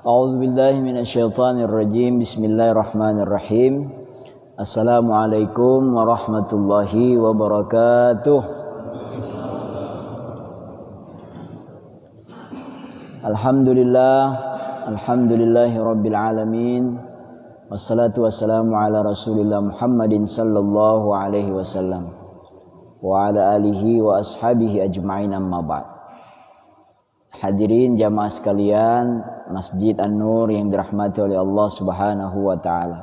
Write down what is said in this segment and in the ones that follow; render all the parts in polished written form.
A'udzu billahi minasyaitonir rajim. Bismillahirrahmanirrahim. Assalamualaikum warahmatullahi wabarakatuh. Alhamdulillahi rabbil alamin. Wassalatu wassalamu ala Rasulillah Muhammadin sallallahu alaihi wasallam wa ala alihi wa ashabihi ajma'in, amma ba'd. Hadirin jamaah sekalian Masjid An-Nur yang dirahmati oleh Allah Subhanahu wa taala.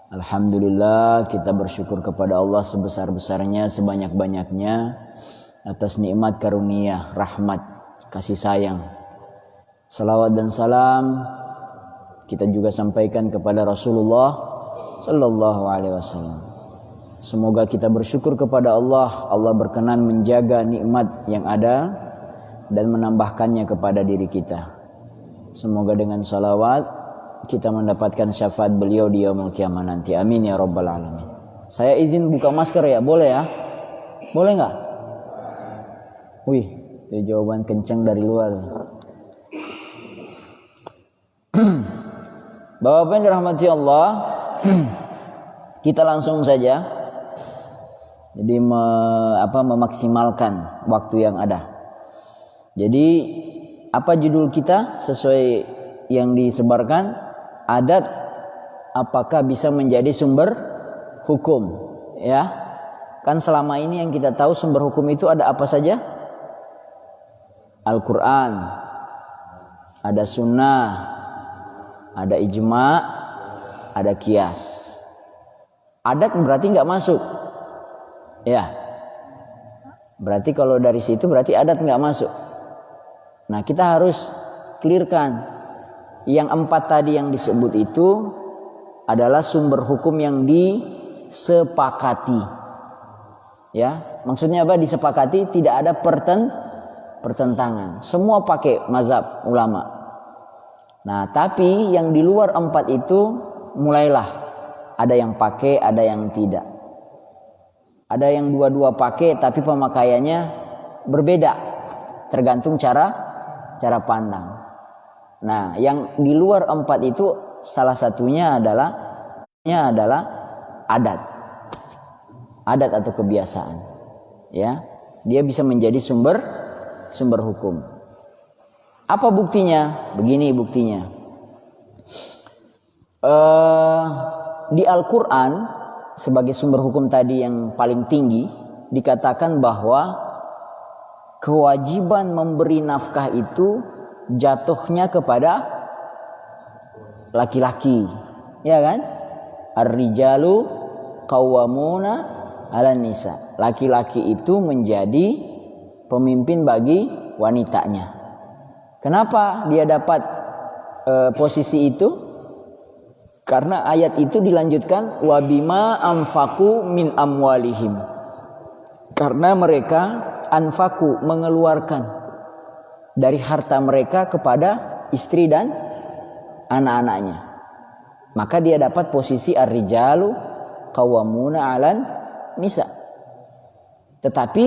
Alhamdulillah, kita bersyukur kepada Allah sebesar-besarnya, sebanyak-banyaknya atas nikmat karunia, rahmat, kasih sayang. Salawat dan salam kita juga sampaikan kepada Rasulullah sallallahu alaihi wasallam. Semoga kita bersyukur kepada Allah, Allah berkenan menjaga nikmat yang ada dan menambahkannya kepada diri kita. Semoga dengan salawat kita mendapatkan syafaat beliau di yaumul qiyamah nanti. Amin ya rabbal alamin. Saya izin buka masker ya, boleh ya? Boleh nggak? Wih, itu jawaban kencang dari luar. Bapak-bapak yang dirahmati Allah, kita langsung saja. Jadi memaksimalkan waktu yang ada. Jadi apa judul kita sesuai yang disebarkan? Adat apakah bisa menjadi sumber hukum? Ya, kan selama ini yang kita tahu sumber hukum itu ada apa saja? Al-Quran, ada sunnah, ada ijma', ada qiyas. Adat berarti nggak masuk, ya. Berarti kalau dari situ berarti adat nggak masuk. Nah, kita harus clearkan yang 4 tadi yang disebut itu adalah sumber hukum yang disepakati. Ya, maksudnya apa? Disepakati, tidak ada pertentangan. Semua pakai mazhab ulama. Nah, tapi yang di luar 4 itu mulailah ada yang pakai, ada yang tidak. Ada yang dua-dua pakai tapi pemakaiannya berbeda, tergantung cara pandang. Nah, yang di luar 4 itu salah satunya adalah adat atau kebiasaan. Ya, dia bisa menjadi sumber hukum. Apa buktinya? Begini buktinya. Di Al-Quran sebagai sumber hukum tadi yang paling tinggi dikatakan bahwa kewajiban memberi nafkah itu jatuhnya kepada laki-laki, ya kan? Ar-rijalu qawwamuna 'alan nisa. Laki-laki itu menjadi pemimpin bagi wanitanya. Kenapa dia dapat posisi itu? Karena ayat itu dilanjutkan wa bima anfaqu min amwalihim. Karena mereka anfaku, mengeluarkan dari harta mereka kepada istri dan anak-anaknya. Maka dia dapat posisi ar-rijalu qawwamuna 'alan nisa. Tetapi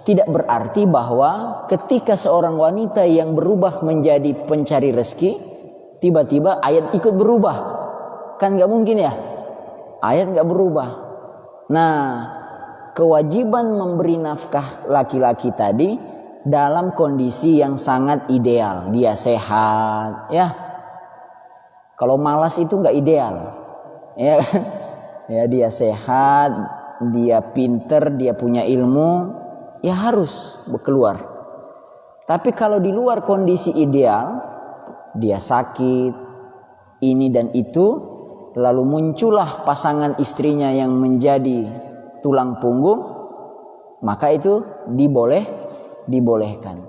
tidak berarti bahwa ketika seorang wanita yang berubah menjadi pencari rezeki, tiba-tiba ayat ikut berubah. Kan gak mungkin ya, ayat gak berubah. Nah, kewajiban memberi nafkah laki-laki tadi dalam kondisi yang sangat ideal. Dia sehat, ya. Kalau malas itu nggak ideal, ya. Ya, dia sehat, dia pinter, dia punya ilmu, ya harus keluar. Tapi kalau di luar kondisi ideal, dia sakit, ini dan itu, lalu muncullah pasangan istrinya yang menjadi tulang punggung, maka itu dibolehkan.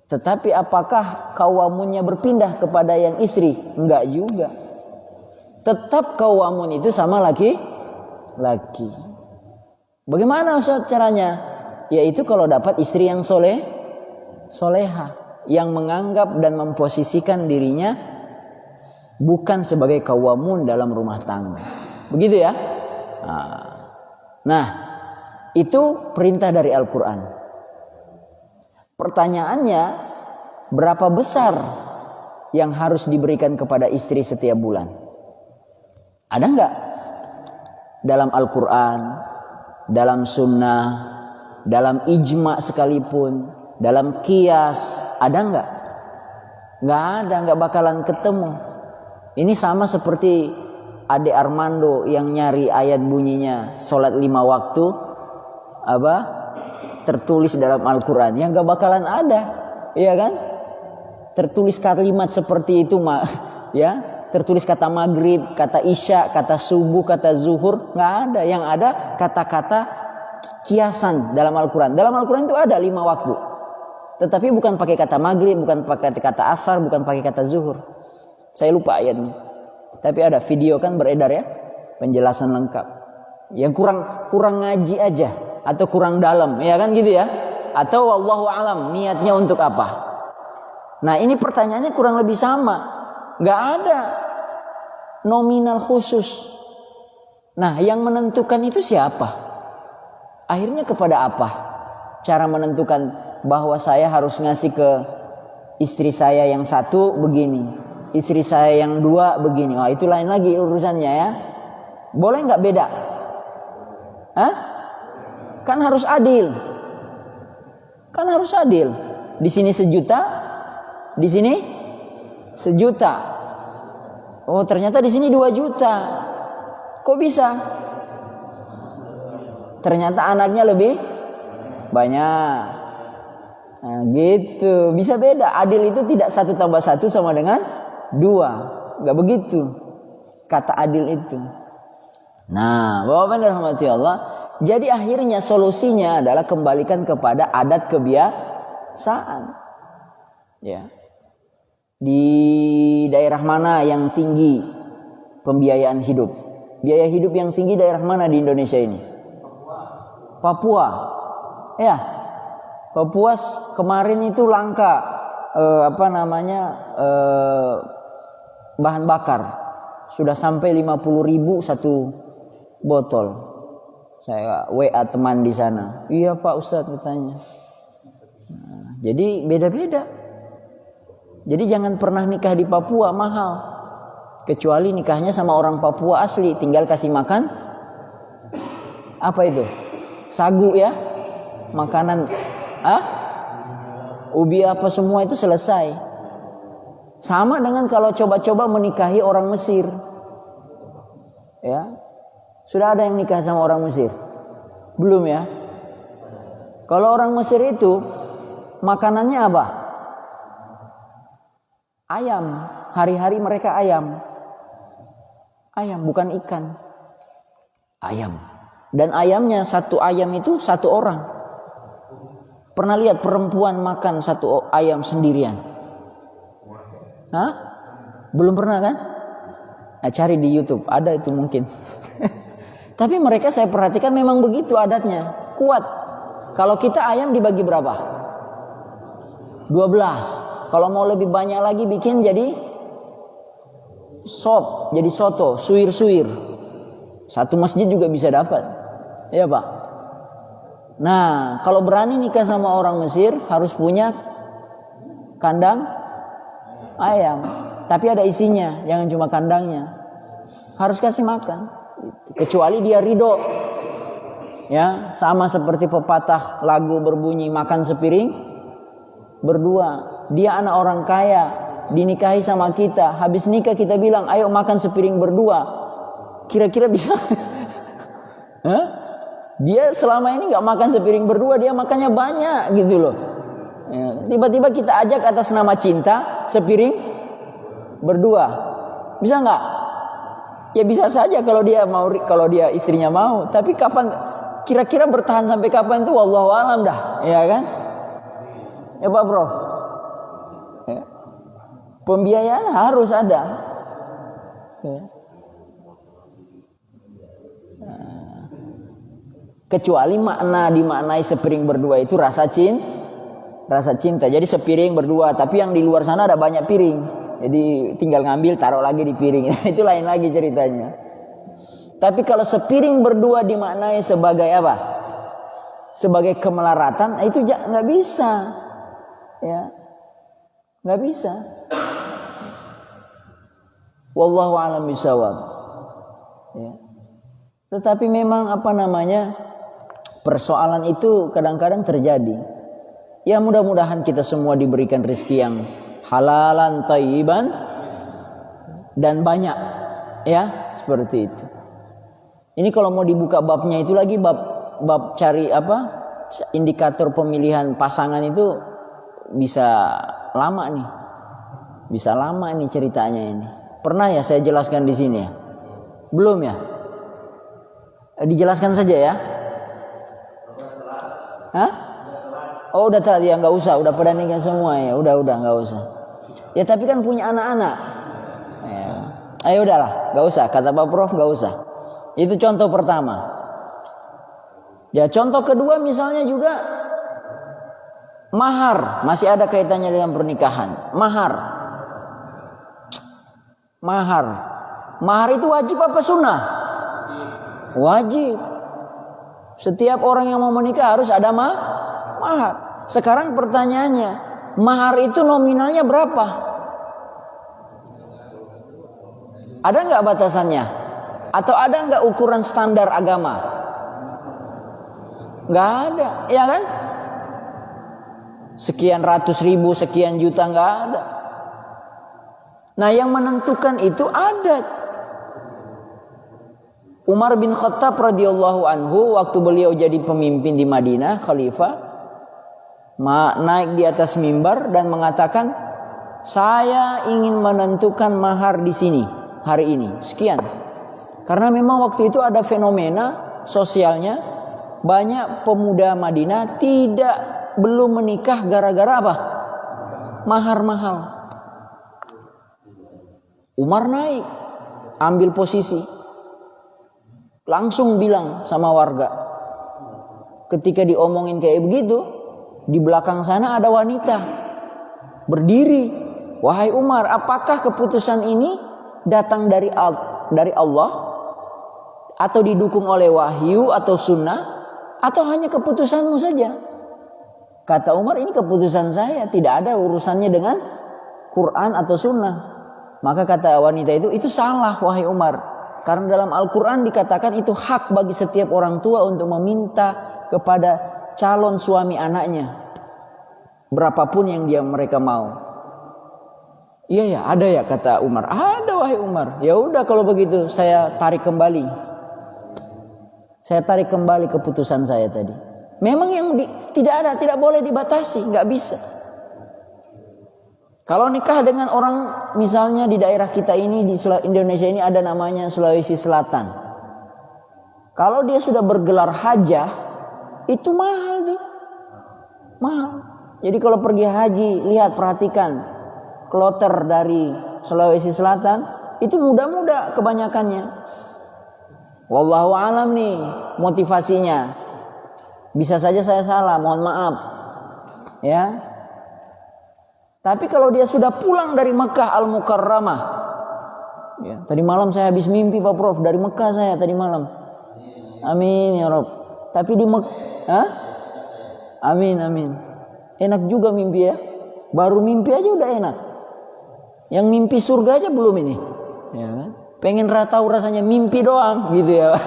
Tetapi apakah kawamunnya berpindah kepada yang istri? Enggak juga. Tetap kawamun itu sama laki. Bagaimana Ustaz caranya? Yaitu kalau dapat istri yang soleha, yang menganggap dan memposisikan dirinya bukan sebagai kawamun dalam rumah tangga. Begitu ya? Nah, itu perintah dari Al-Quran. Pertanyaannya, berapa besar yang harus diberikan kepada istri setiap bulan? Ada enggak? Dalam Al-Quran, dalam sunnah, dalam ijma sekalipun, dalam qiyas, ada enggak? Enggak ada, enggak bakalan ketemu. Ini sama seperti Ade Armando yang nyari ayat bunyinya sholat 5 waktu tertulis dalam Al-Quran, yang enggak bakalan ada, iya kan? Tertulis kalimat seperti itu ya, tertulis kata maghrib, kata isya, kata subuh, kata zuhur, nggak ada. Yang ada kata-kata kiasan dalam Al-Quran. Dalam Al-Quran itu ada 5 waktu, tetapi bukan pakai kata maghrib, bukan pakai kata asar, bukan pakai kata zuhur. Saya lupa ayatnya, tapi ada video kan beredar ya, penjelasan lengkap. Yang kurang ngaji aja atau kurang dalam, ya kan gitu ya? Atau wallahu alam niatnya untuk apa? Nah ini pertanyaannya kurang lebih sama. Nggak ada nominal khusus. Nah yang menentukan itu siapa? Akhirnya kepada apa? Cara menentukan bahwa saya harus ngasih ke istri saya yang satu begini, istri saya yang 2 begini. Wah itu lain lagi urusannya ya. Boleh nggak beda? Hah? Kan harus adil. Kan harus adil. Di sini 1 juta, di sini 1 juta. Oh ternyata di sini 2 juta. Kok bisa? Ternyata anaknya lebih banyak. Nah, gitu. Bisa beda. Adil itu tidak 1 tambah 1 sama dengan 2. Enggak begitu kata adil itu. Nah, Bapak dirahmati Allah. Jadi akhirnya solusinya adalah kembalikan kepada adat kebiasaan. Ya. Di daerah mana yang tinggi pembiayaan hidup? Biaya hidup yang tinggi daerah mana di Indonesia ini? Papua. Ya. Papua kemarin itu langka bahan bakar. Sudah sampai 50.000 satu botol. Saya WA teman di sana. Iya Pak Ustadz katanya. Nah, jadi beda-beda. Jadi jangan pernah nikah di Papua mahal. Kecuali nikahnya sama orang Papua asli, tinggal kasih makan apa itu? Sagu ya. Makanan ubi apa semua itu selesai. Sama dengan kalau coba-coba menikahi orang Mesir. Ya. Sudah ada yang nikah sama orang Mesir? Belum ya? Kalau orang Mesir itu makanannya apa? Ayam. Hari-hari mereka ayam. Ayam bukan ikan. Ayam. Dan ayamnya satu ayam itu 1 orang. Pernah lihat perempuan makan 1 ayam sendirian? Hah? Belum pernah kan? Nah, cari di YouTube, ada itu mungkin. Tapi mereka saya perhatikan memang begitu adatnya, kuat. Kalau kita ayam dibagi berapa? 12. Kalau mau lebih banyak lagi bikin jadi sop, jadi soto, suir-suir. 1 masjid juga bisa dapat. Ya Pak. Nah, kalau berani nikah sama orang Mesir harus punya kandang ayam. Tapi ada isinya, jangan cuma kandangnya. Harus kasih makan. Kecuali dia ridho. Ya, sama seperti pepatah lagu berbunyi makan sepiring berdua. Dia anak orang kaya, dinikahi sama kita. Habis nikah kita bilang, ayo makan sepiring berdua. Kira-kira bisa? Hah? Dia selama ini nggak makan sepiring berdua, dia makannya banyak gitu loh. Ya, tiba-tiba kita ajak atas nama cinta sepiring berdua, bisa nggak? Ya bisa saja kalau dia mau, kalau dia istrinya mau. Tapi kapan? Kira-kira bertahan sampai kapan itu? Wallahu alam dah, ya kan? Ya Pak Bro. Ya. Pembiayaan harus ada. Ya. Kecuali makna dimaknai sepiring berdua itu rasa cinta. Jadi sepiring berdua, tapi yang di luar sana ada banyak piring. Jadi tinggal ngambil taruh lagi di piring. Itu lain lagi ceritanya. Tapi kalau sepiring berdua dimaknai sebagai apa? Sebagai kemelaratan, itu nggak bisa. Ya. Nggak bisa. Wallahu a'lam bishawab. Ya. Tetapi memang persoalan itu kadang-kadang terjadi. Ya mudah-mudahan kita semua diberikan rezeki yang halalan thayyiban dan banyak. Ya, seperti itu. Ini kalau mau dibuka babnya itu lagi bab cari indikator pemilihan pasangan itu bisa lama nih. Bisa lama nih ceritanya ini. Pernah ya saya jelaskan di sini ya? Belum ya? Dijelaskan saja ya? Hah? Oh udah tadi ya, nggak usah, udah pada nikah semua ya, udah nggak usah. Ya tapi kan punya anak-anak. Ya. Ayo udahlah, nggak usah. Kata Pak Prof nggak usah. Itu contoh pertama. Ya contoh kedua misalnya juga mahar, masih ada kaitannya dengan pernikahan. Mahar itu wajib apa sunnah? Wajib. Setiap orang yang mau menikah harus ada mahar. Sekarang pertanyaannya, mahar itu nominalnya berapa? Ada nggak batasannya? Atau ada nggak ukuran standar agama? Nggak ada, ya kan? Sekian ratus ribu, sekian juta, nggak ada. Nah yang menentukan itu adat. Umar bin Khattab radhiyallahu anhu waktu beliau jadi pemimpin di Madinah, khalifah, naik di atas mimbar dan mengatakan, saya ingin menentukan mahar di sini hari ini, sekian. Karena memang waktu itu ada fenomena sosialnya, banyak pemuda Madinah belum menikah gara-gara apa? Mahar mahal. Umar naik, ambil posisi, langsung bilang sama warga. Ketika diomongin kayak begitu, di belakang sana ada wanita berdiri. Wahai Umar, apakah keputusan ini datang dari Allah atau didukung oleh wahyu atau sunnah, atau hanya keputusanmu saja? Kata Umar, ini keputusan saya, tidak ada urusannya dengan Quran atau sunnah. Maka kata wanita itu salah wahai Umar. Karena dalam Al-Quran dikatakan itu hak bagi setiap orang tua untuk meminta kepada calon suami anaknya berapapun yang mereka mau. Iya ya, ada ya kata Umar. Ada wahai Umar. Ya udah kalau begitu saya tarik kembali. Saya tarik kembali keputusan saya tadi. Memang yang tidak boleh dibatasi, nggak bisa. Kalau nikah dengan orang misalnya di daerah kita ini di Indonesia ini ada namanya Sulawesi Selatan. Kalau dia sudah bergelar hajah, itu mahal tuh. Mahal. Jadi kalau pergi haji, perhatikan kloter dari Sulawesi Selatan itu muda-muda kebanyakannya. Wallahu alam nih motivasinya. Bisa saja saya salah, mohon maaf. Ya. Tapi kalau dia sudah pulang dari Mekah Al-Mukarramah, ya, tadi malam saya habis mimpi Pak Prof, dari Mekah saya tadi malam. Amin ya Rob. Tapi di Mekah, amin. Enak juga mimpi ya. Baru mimpi aja udah enak. Yang mimpi surga aja belum ini. Ya kan? Pengen tahu rasanya mimpi doang gitu ya.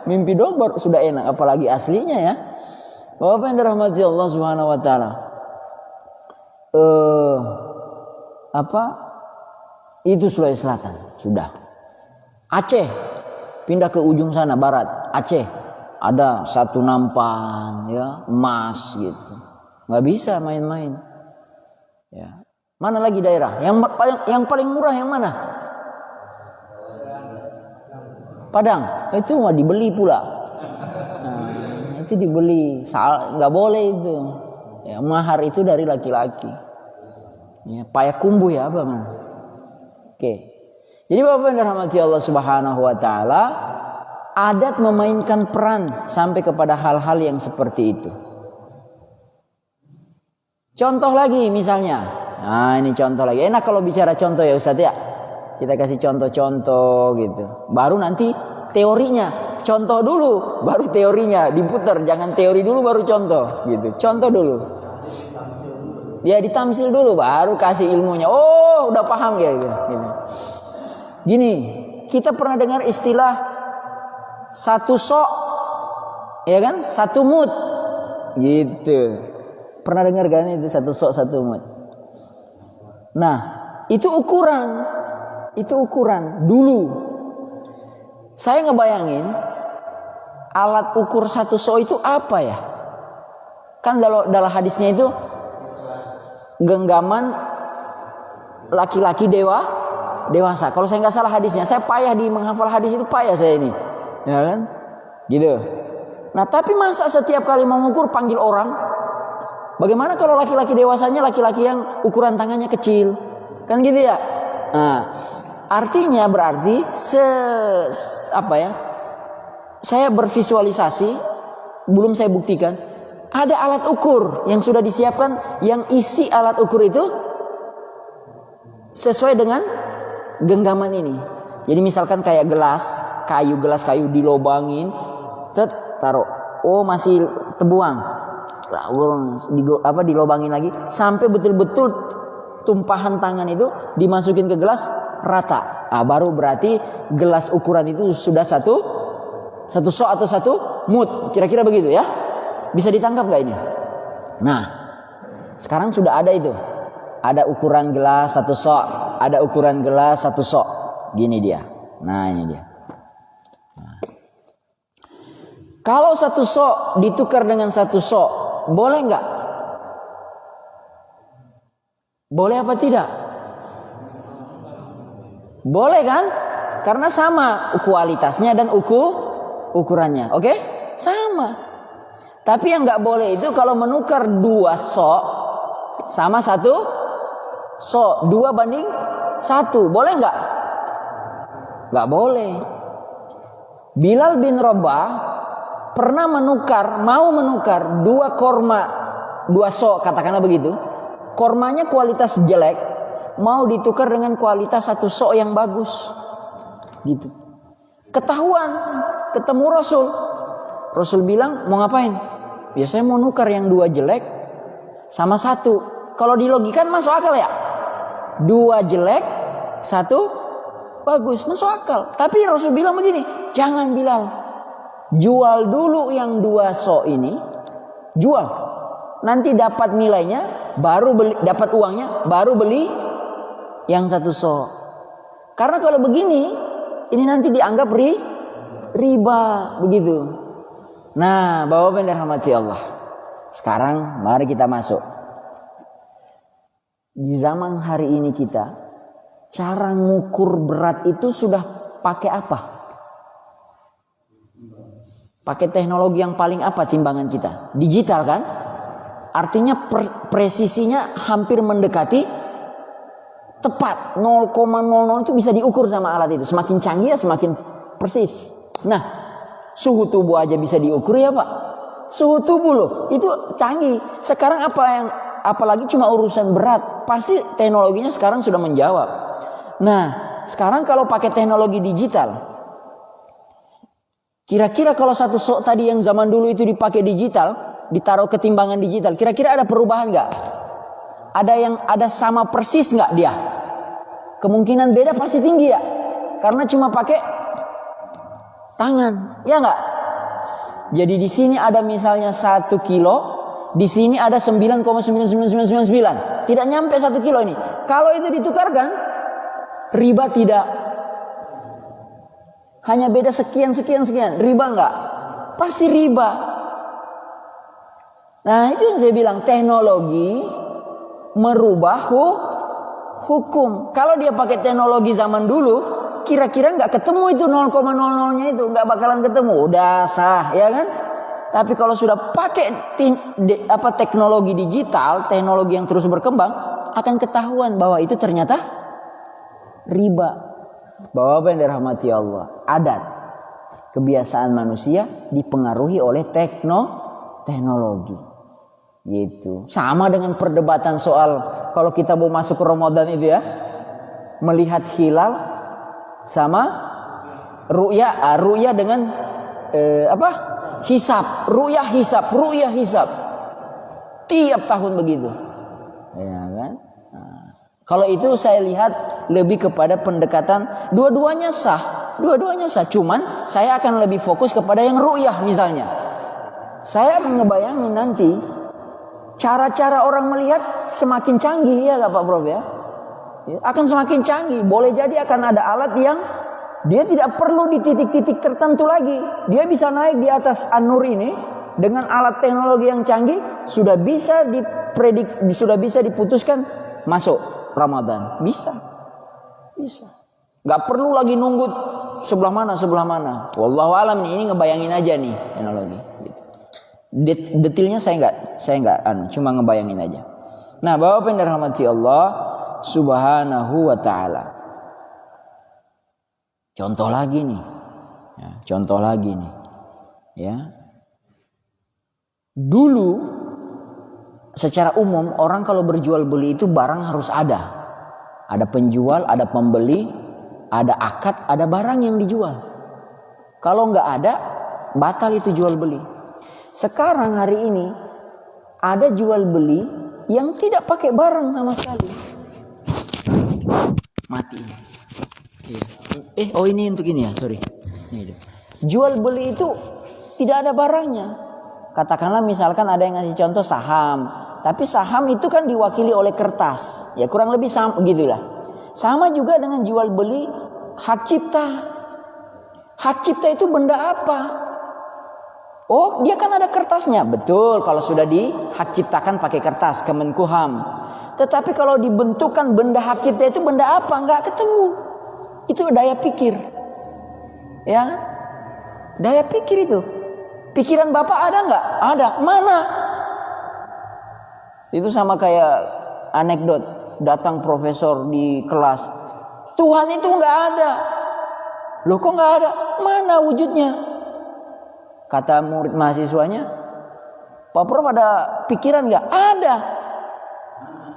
Mimpi doang baru sudah enak, apalagi aslinya ya. Bapak yang dirahmati Allah Subhanahu wa taala. Itu Sulawesi Selatan sudah. Aceh pindah ke ujung sana barat. Aceh ada satu nampan ya, emas gitu. Nggak bisa main-main. Ya. Mana lagi daerah yang paling murah yang mana? Padang. Itu mah dibeli pula. Nah, itu dibeli. Nggak boleh itu. Ya, mahar itu dari laki-laki. Ya, payakumbuh ya apa mana? Oke. Jadi Bapak yang dirahmati Allah Subhanahu wa taala, adat memainkan peran sampai kepada hal-hal yang seperti itu. Contoh lagi misalnya. Nah, ini contoh lagi. Enak kalau bicara contoh ya Ustaz ya. Kita kasih contoh-contoh gitu. Baru nanti teorinya. Contoh dulu, baru teorinya diputar. Jangan teori dulu baru contoh gitu. Contoh dulu. Ya ditamsil dulu baru kasih ilmunya. Oh udah paham ya gitu. Gini, kita pernah dengar istilah satu sok, ya kan? Satu mud, gitu. Pernah dengar kan itu satu sok satu mud? Nah, itu ukuran dulu. Saya ngebayangin alat ukur satu sok itu apa ya? Kan dalam hadisnya itu genggaman laki-laki dewasa. Kalau saya nggak salah hadisnya, saya payah di menghafal hadis itu, payah saya ini, ya kan? Gitu. Nah, tapi masa setiap kali mau mengukur panggil orang? Bagaimana kalau laki-laki dewasanya laki-laki yang ukuran tangannya kecil, kan gitu ya? Nah, artinya berarti saya bervisualisasi, belum saya buktikan. Ada alat ukur yang sudah disiapkan, yang isi alat ukur itu sesuai dengan genggaman ini. Jadi misalkan kayak gelas kayu dilobangin, taruh, oh masih terbuang, dilobangin lagi sampai betul-betul tumpahan tangan itu dimasukin ke gelas rata. Baru berarti gelas ukuran itu sudah satu sok atau satu mud, kira-kira begitu ya. Bisa ditangkap nggak ini? Nah, sekarang sudah ada itu. Ada ukuran gelas satu sok, ada ukuran gelas satu sok. Gini dia. Nah, ini dia. Nah. Kalau satu sok ditukar dengan satu sok, boleh nggak? Boleh apa tidak? Boleh kan? Karena sama kualitasnya dan ukurannya. Oke? Sama. Tapi yang nggak boleh itu kalau menukar dua sok sama satu sok, 2:1, boleh nggak? Nggak boleh. Bilal bin Rabah pernah mau menukar dua korma, dua sok, katakanlah begitu. Kormanya kualitas jelek, mau ditukar dengan kualitas satu sok yang bagus, gitu. Ketahuan, ketemu Rasul bilang, mau ngapain? Ya saya mau nukar yang dua jelek sama satu. Kalau dilogikan masuk akal ya? Dua jelek, satu bagus, masuk akal. Tapi Rasul bilang begini, jangan Bilal, jual dulu yang dua sok ini, jual. Nanti dapat nilainya, baru beli, dapat uangnya, baru beli yang satu sok. Karena kalau begini, ini nanti dianggap riba, begitu. Nah, Bapak yang dirahmati Allah. Sekarang mari kita masuk. Di zaman hari ini kita, cara ngukur berat itu sudah pakai apa? Pakai teknologi yang paling apa timbangan kita? Digital kan? Artinya presisinya hampir mendekati tepat. 0,00 itu bisa diukur sama alat itu. Semakin canggih ya semakin persis. Nah, suhu tubuh aja bisa diukur ya Pak. Suhu tubuh loh, itu canggih. Sekarang apalagi cuma urusan berat, pasti teknologinya sekarang sudah menjawab. Nah, sekarang kalau pakai teknologi digital, kira-kira kalau satu sok tadi yang zaman dulu itu dipakai digital, ditaruh ke timbangan digital, kira-kira ada perubahan nggak? Ada sama persis nggak dia? Kemungkinan beda pasti tinggi ya, karena cuma pakai tangan, ya enggak? Jadi di sini ada misalnya 1 kilo, di sini ada 9,99999. Tidak nyampe 1 kilo ini. Kalau itu ditukarkan, riba tidak. Hanya beda sekian. Riba enggak? Pasti riba. Nah, itu yang saya bilang, teknologi merubah hukum. Kalau dia pakai teknologi zaman dulu, kira-kira nggak ketemu itu 0,00-nya itu, nggak bakalan ketemu, udah sah, ya kan? Tapi kalau sudah pakai teknologi digital, teknologi yang terus berkembang, akan ketahuan bahwa itu ternyata riba. Bapak yang dirahmati Allah, adat, kebiasaan manusia dipengaruhi oleh teknologi, gitu. Sama dengan perdebatan soal kalau kita mau masuk ke Ramadan itu ya, melihat hilal sama ru'ya dengan hisab, ru'ya hisab tiap tahun begitu, ya kan? Nah, Kalau itu saya lihat lebih kepada pendekatan dua-duanya sah. Dua-duanya sah. Cuman saya akan lebih fokus kepada yang ru'yah misalnya. Saya ngebayangin nanti cara-cara orang melihat semakin canggih ya Pak Prof ya. Akan semakin canggih. Boleh jadi akan ada alat yang dia tidak perlu di titik-titik tertentu lagi. Dia bisa naik di atas An-Nur ini dengan alat teknologi yang canggih sudah bisa diprediksi, sudah bisa diputuskan masuk Ramadan. Bisa. Gak perlu lagi nunggu sebelah mana. Wallahu alam nih, ini ngebayangin aja nih teknologi. Gitu. Detailnya saya nggak cuma ngebayangin aja. Nah, Bapak yang dirahmati Allah Subhanahu wa ta'ala. Contoh lagi nih. Ya. Dulu secara umum orang kalau berjual beli itu barang harus ada. Ada penjual, ada pembeli, ada akad, ada barang yang dijual. Kalau nggak ada, batal itu jual beli. Sekarang hari ini ada jual beli yang tidak pakai barang sama sekali. Mati. Ini untuk ini ya, sorry. Jual beli itu tidak ada barangnya. Katakanlah misalkan ada yang ngasih contoh saham. Tapi saham itu kan diwakili oleh kertas. Ya kurang lebih sama gitulah. Sama juga dengan jual beli hak cipta. Hak cipta itu benda apa? Oh, dia kan ada kertasnya. Betul, kalau sudah di hak ciptakan pakai kertas, Kemenkumham. Tetapi kalau dibentukkan benda hak cipta itu benda apa? Enggak ketemu. Itu daya pikir. Ya. Daya pikir itu. Pikiran Bapak ada enggak? Ada. Mana? Itu sama kayak anekdot. Datang profesor di kelas. Tuhan itu enggak ada. Loh kok enggak ada? Mana wujudnya? Kata murid mahasiswanya, Pak Prof ada pikiran enggak? Ada.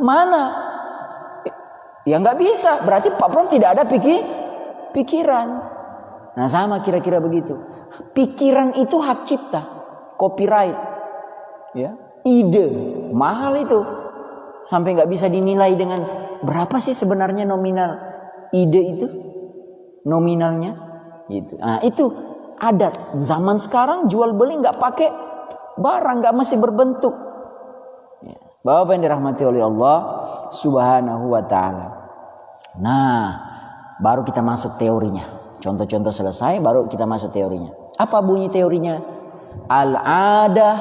Mana? Ya enggak bisa. Berarti Pak Prof tidak ada pikiran. Nah sama kira-kira begitu. Pikiran itu hak cipta. Copyright. Ya. Ide. Mahal itu. Sampai enggak bisa dinilai dengan berapa sih sebenarnya nominal ide itu? Nominalnya. Gitu. Nah itu adat. Zaman sekarang jual beli enggak pakai barang. Enggak mesti berbentuk. Ya. Bapak yang dirahmati oleh Allah Subhanahu wa ta'ala. Nah, baru kita masuk teorinya. Contoh-contoh selesai, baru kita masuk teorinya. Apa bunyi teorinya? Al-adah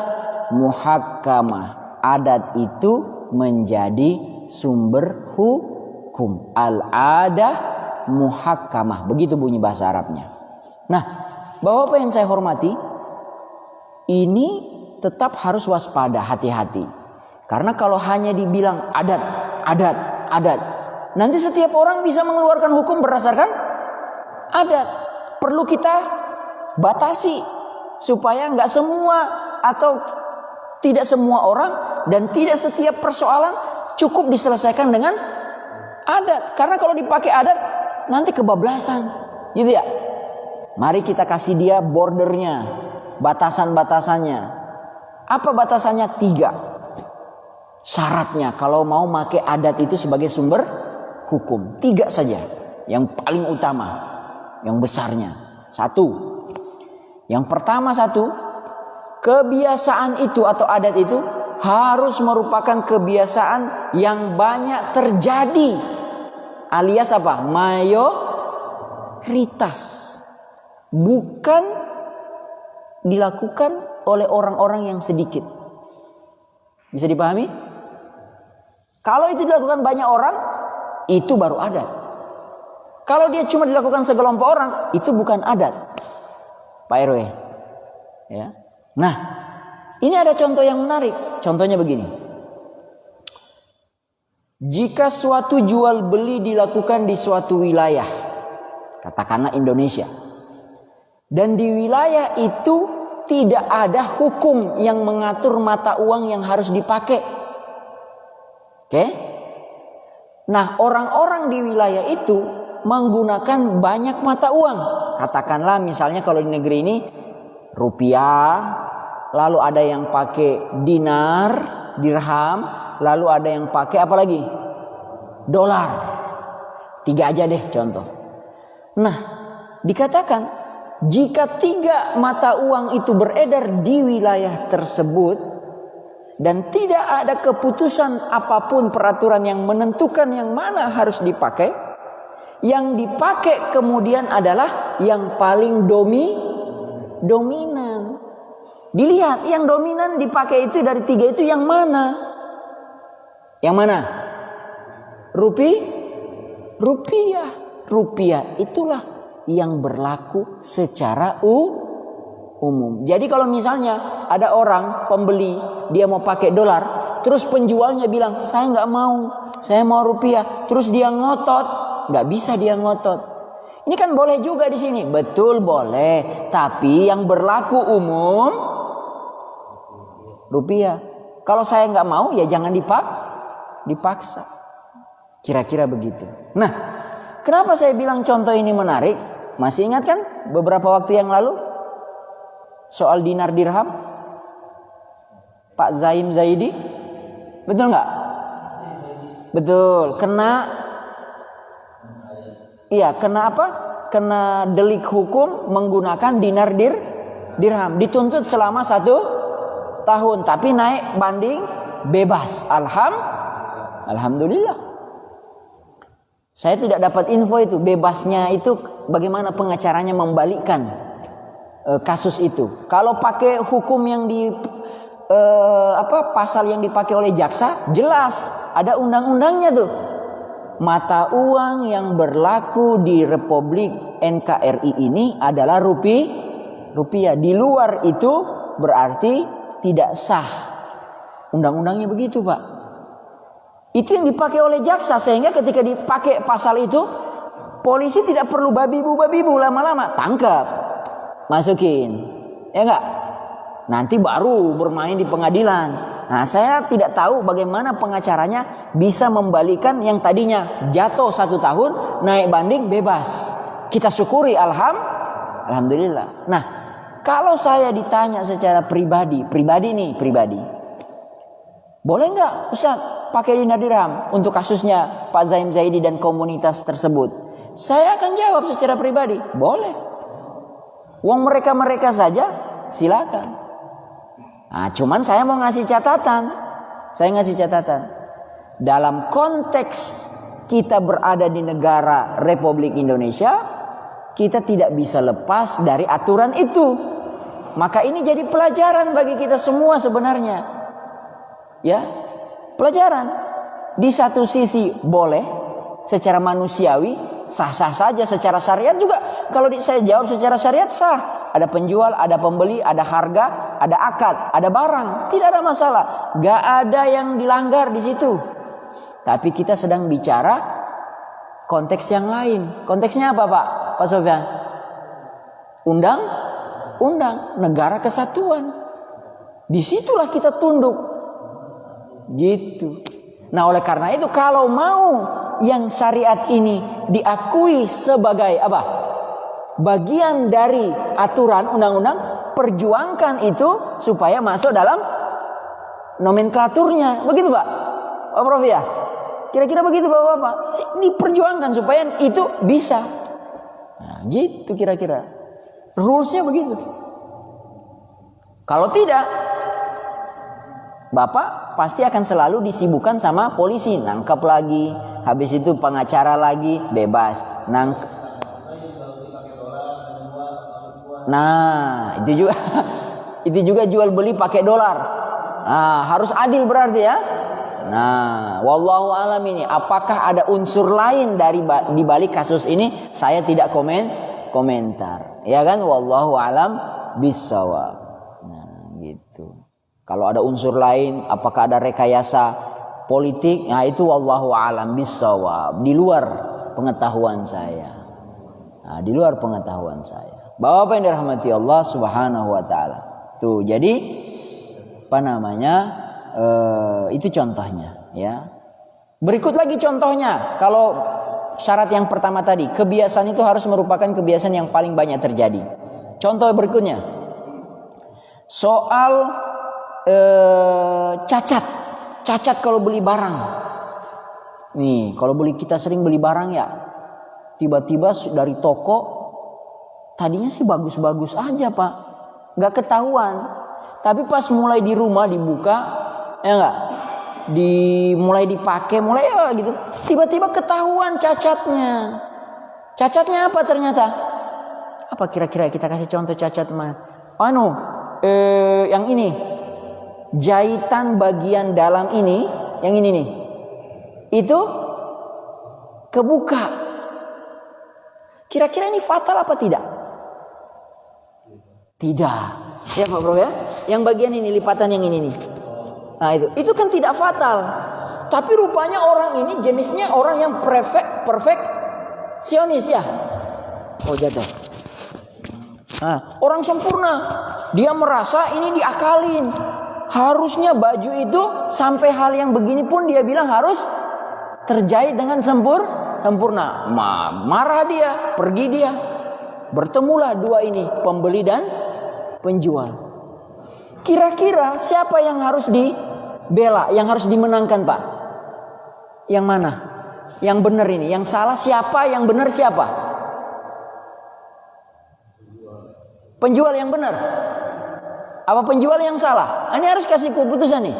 muhakkamah. Adat itu menjadi sumber hukum. Al-adah muhakkamah. Begitu bunyi bahasa Arabnya. Nah, Bapak yang saya hormati, ini tetap harus waspada, hati-hati. Karena kalau hanya dibilang adat, nanti setiap orang bisa mengeluarkan hukum berdasarkan adat. Perlu kita batasi supaya nggak semua atau tidak semua orang dan tidak setiap persoalan cukup diselesaikan dengan adat. Karena kalau dipakai adat nanti kebablasan, gitu ya. Mari kita kasih dia bordernya, batasan-batasannya. Apa batasannya? 3. Syaratnya kalau mau pakai adat itu sebagai sumber hukum. 3 saja. Yang paling utama, yang besarnya. 1. Yang pertama 1. Kebiasaan itu atau adat itu harus merupakan kebiasaan yang banyak terjadi. Alias apa? Mayoritas. Bukan dilakukan oleh orang-orang yang sedikit. Bisa dipahami? Kalau itu dilakukan banyak orang, itu baru adat. Kalau dia cuma dilakukan segelompok orang, itu bukan adat. Pak RW. Ya. Nah, ini ada contoh yang menarik. Contohnya begini. Jika suatu jual beli dilakukan di suatu wilayah, katakanlah Indonesia, dan di wilayah itu tidak ada hukum yang mengatur mata uang yang harus dipakai. Oke? Nah, orang-orang di wilayah itu menggunakan banyak mata uang. Katakanlah misalnya kalau di negeri ini rupiah, lalu ada yang pakai dinar, dirham, lalu ada yang pakai apa lagi? dolar. 3 aja deh contoh. Nah, dikatakan jika 3 mata uang itu beredar di wilayah tersebut dan tidak ada keputusan apapun peraturan yang menentukan yang mana harus dipakai, yang dipakai kemudian adalah yang paling dominan. Dilihat yang dominan dipakai itu dari 3 itu yang mana? Yang mana? Rupiah. Rupiah itulah yang berlaku secara umum. Jadi kalau misalnya ada orang pembeli, dia mau pakai dolar, terus penjualnya bilang, saya nggak mau, saya mau rupiah. Terus dia ngotot, nggak bisa dia ngotot. Ini kan boleh juga di sini, betul boleh. Tapi yang berlaku umum rupiah. Kalau saya nggak mau, ya jangan dipaksa. Kira-kira begitu. Nah, kenapa saya bilang contoh ini menarik? Masih ingat kan beberapa waktu yang lalu soal dinar dirham? Pak Zaim Zaidi, betul nggak? Betul. Kena apa? Kena delik hukum menggunakan dinar dirham. Dituntut selama 1 tahun, tapi naik banding bebas. Alhamdulillah. Saya tidak dapat info itu bebasnya itu bagaimana pengacaranya membalikkan kasus itu. Kalau pakai hukum yang pasal yang dipakai oleh jaksa, jelas ada undang-undangnya tuh. Mata uang yang berlaku di Republik NKRI ini adalah rupiah. Di luar itu berarti tidak sah. Undang-undangnya begitu, Pak. Itu yang dipakai oleh jaksa, sehingga ketika dipakai pasal itu, polisi tidak perlu babi-bu lama-lama, tangkap, masukin, ya enggak? Nanti baru bermain di pengadilan. Nah, saya tidak tahu bagaimana pengacaranya bisa membalikan yang tadinya jatuh 1 tahun, naik banding bebas. Kita syukuri, alhamdulillah. Nah, kalau saya ditanya secara pribadi, boleh nggak Ustaz pakai dinar dirham untuk kasusnya Pak Zaim Zaidi dan komunitas tersebut? Saya akan jawab secara pribadi, boleh. Uang mereka saja, silakan. Nah, cuman saya mau ngasih catatan. Dalam konteks kita berada di negara Republik Indonesia, kita tidak bisa lepas dari aturan itu. Maka ini jadi pelajaran bagi kita semua sebenarnya. Ya, pelajaran. Di satu sisi boleh secara manusiawi, sah-sah saja. Secara syariat juga, kalau saya jawab secara syariat sah. Ada penjual, ada pembeli, ada harga, ada akad, ada barang, tidak ada masalah. Gak ada yang dilanggar di situ. Tapi kita sedang bicara konteks yang lain. Konteksnya apa, Pak Sofyan? Undang negara kesatuan. Disitulah kita tunduk. Gitu. Nah, oleh karena itu kalau mau yang syariat ini diakui sebagai apa? Bagian dari aturan undang-undang, perjuangkan itu supaya masuk dalam nomenklaturnya. Begitu, Pak? Pak Prof ya? Kira-kira begitu, Bapak-Bapak. Diperjuangkan supaya itu bisa. Nah, gitu kira-kira. Rules-nya begitu. Kalau tidak, Bapak pasti akan selalu disibukkan sama polisi, nangkap lagi, habis itu pengacara lagi, bebas. Nah, itu juga jual beli pakai dolar. Nah, harus adil berarti ya. Nah, wallahu alam ini, apakah ada unsur lain di balik kasus ini? Saya tidak komentar. Ya kan, wallahu alam bissawab. Nah, gitu. Kalau ada unsur lain, apakah ada rekayasa politik? Nah, itu wallahu a'lam bissawab. Di luar pengetahuan saya. Bapak-bapak yang dirahmati Allah Subhanahu wa taala. Tuh, jadi itu contohnya, ya. Berikut lagi contohnya. Kalau syarat yang pertama tadi, kebiasaan itu harus merupakan kebiasaan yang paling banyak terjadi. Contoh berikutnya. Soal cacat kalau beli barang. Nih, kalau kita sering beli barang ya, tiba-tiba dari toko, tadinya sih bagus-bagus aja Pak, nggak ketahuan. Tapi pas mulai di rumah dibuka, ya nggak, mulai dipakai, mulai ya gitu, tiba-tiba ketahuan cacatnya. Cacatnya apa ternyata? Apa kira-kira, kita kasih contoh cacat mah? Yang ini, jahitan bagian dalam ini, yang ini nih, itu kebuka. Kira-kira ini fatal apa tidak? Tidak. Ya Pak Bro ya. Yang bagian ini, lipatan yang ini nih. Nah itu kan tidak fatal. Tapi rupanya orang ini jenisnya orang yang perfeksionis ya. Oh jatuh. Nah, orang sempurna. Dia merasa ini diakalin. Harusnya baju itu sampai hal yang begini pun dia bilang harus terjahit dengan sempurna. Marah dia, pergi dia. Bertemulah dua ini, pembeli dan penjual. Kira-kira siapa yang harus dibela, yang harus dimenangkan Pak? Yang mana? Yang benar ini, yang salah siapa, yang benar siapa? Penjual yang benar. Apa penjual yang salah? Ini harus kasih keputusan nih.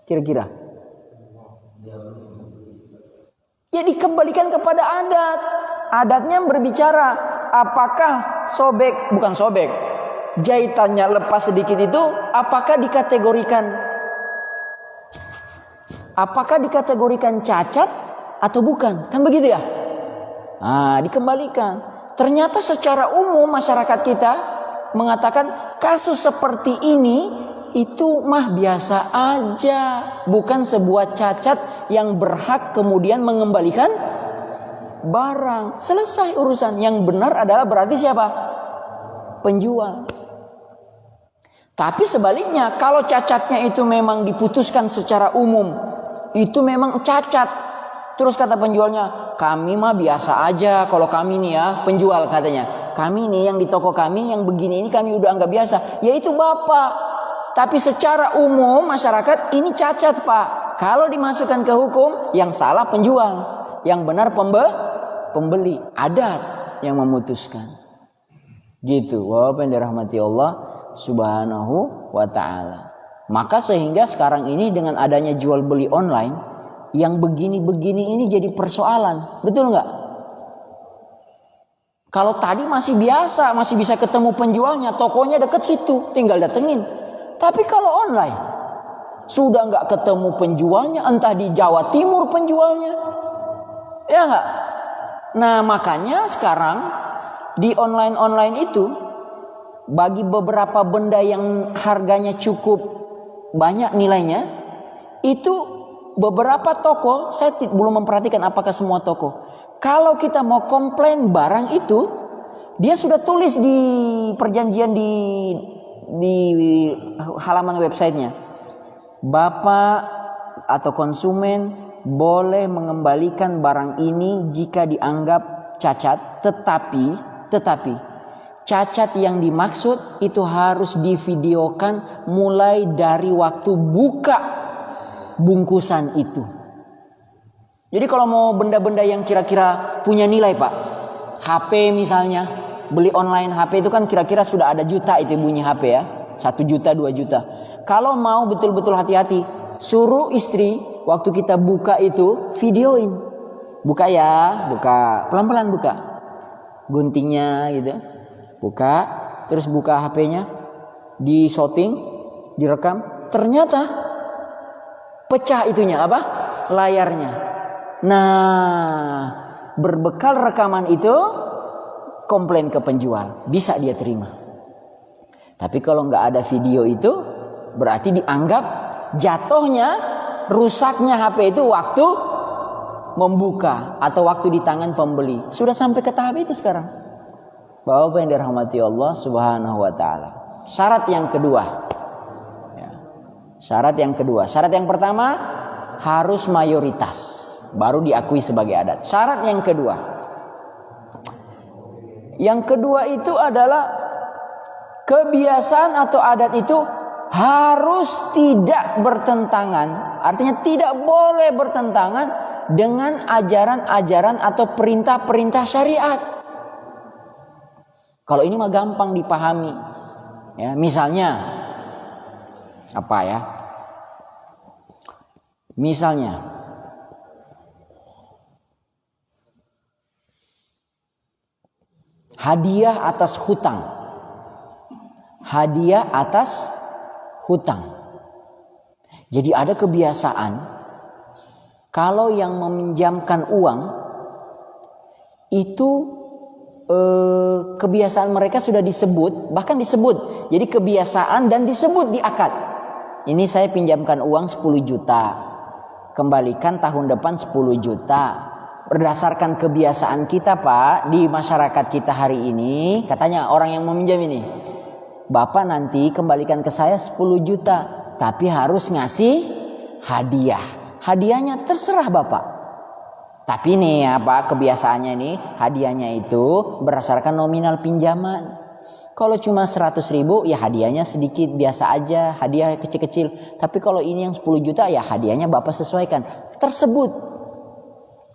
Kira-kira. Ya dikembalikan kepada adat. Adatnya berbicara apakah bukan sobek, jahitannya lepas sedikit itu apakah dikategorikan cacat atau bukan? Kan begitu ya? Dikembalikan. Ternyata secara umum masyarakat kita mengatakan kasus seperti ini itu mah biasa aja, bukan sebuah cacat yang berhak kemudian mengembalikan barang. Selesai urusan. Yang benar adalah berarti siapa? Penjual. Tapi sebaliknya, kalau cacatnya itu memang diputuskan secara umum, itu memang cacat. Terus kata penjualnya, kami mah biasa aja. Kalau kami nih ya, penjual katanya, kami nih yang di toko kami yang begini ini kami udah anggap biasa. Ya itu Bapak. Tapi secara umum masyarakat ini cacat Pak. Kalau dimasukkan ke hukum, yang salah penjual, yang benar pembeli. Adat yang memutuskan. Gitu. Bapak yang dirahmati Allah Subhanahu wa ta'ala. Maka sehingga sekarang ini dengan adanya jual beli online, yang begini-begini ini jadi persoalan. Betul nggak? Kalau tadi masih biasa, masih bisa ketemu penjualnya, tokonya deket situ, tinggal datengin. Tapi kalau online, sudah nggak ketemu penjualnya, entah di Jawa Timur penjualnya, ya nggak? Nah makanya sekarang di online itu, bagi beberapa benda yang harganya cukup banyak nilainya, itu beberapa toko, saya belum memperhatikan apakah semua toko. Kalau kita mau komplain barang itu, dia sudah tulis di perjanjian di halaman websitenya. Bapak atau konsumen boleh mengembalikan barang ini jika dianggap cacat, tetapi cacat yang dimaksud itu harus divideokan mulai dari waktu buka bungkusan itu. Jadi kalau mau benda-benda yang kira-kira punya nilai Pak, HP misalnya, beli online HP itu kan kira-kira sudah ada juta itu bunyi HP ya, 1 juta 2 juta. Kalau mau betul-betul hati-hati, suruh istri waktu kita buka itu videoin. Buka ya, buka pelan-pelan buka guntingnya gitu, buka, terus buka HP-nya, di shooting, direkam, ternyata pecah itunya apa? Layarnya. Nah, berbekal rekaman itu komplain ke penjual, bisa dia terima. Tapi kalau nggak ada video itu, berarti dianggap jatuhnya, rusaknya HP itu waktu membuka atau waktu di tangan pembeli. Sudah sampai ke tahap itu sekarang. Bapak yang dirahmati Allah Subhanahu wa ta'ala. Syarat yang kedua. Syarat yang pertama harus mayoritas, baru diakui sebagai adat. Syarat yang kedua itu adalah kebiasaan atau adat itu harus tidak bertentangan, artinya tidak boleh bertentangan dengan ajaran-ajaran atau perintah-perintah syariat. Kalau ini mah gampang dipahami. Ya, misalnya apa ya? Misalnya hadiah atas hutang. Hadiah atas hutang. Jadi ada kebiasaan kalau yang meminjamkan uang itu kebiasaan mereka sudah disebut, bahkan disebut. Jadi kebiasaan dan disebut di akad. Ini saya pinjamkan uang 10 juta. Kembalikan tahun depan 10 juta. Berdasarkan kebiasaan kita, Pak, di masyarakat kita hari ini, katanya orang yang meminjam ini, Bapak nanti kembalikan ke saya 10 juta, tapi harus ngasih hadiah. Hadiahnya terserah Bapak. Tapi nih apa kebiasaannya nih, hadiahnya itu berdasarkan nominal pinjaman. Kalau cuma 100 ribu ya hadiahnya sedikit, biasa aja, hadiah kecil-kecil. Tapi kalau ini yang 10 juta ya hadiahnya Bapak sesuaikan. Tersebut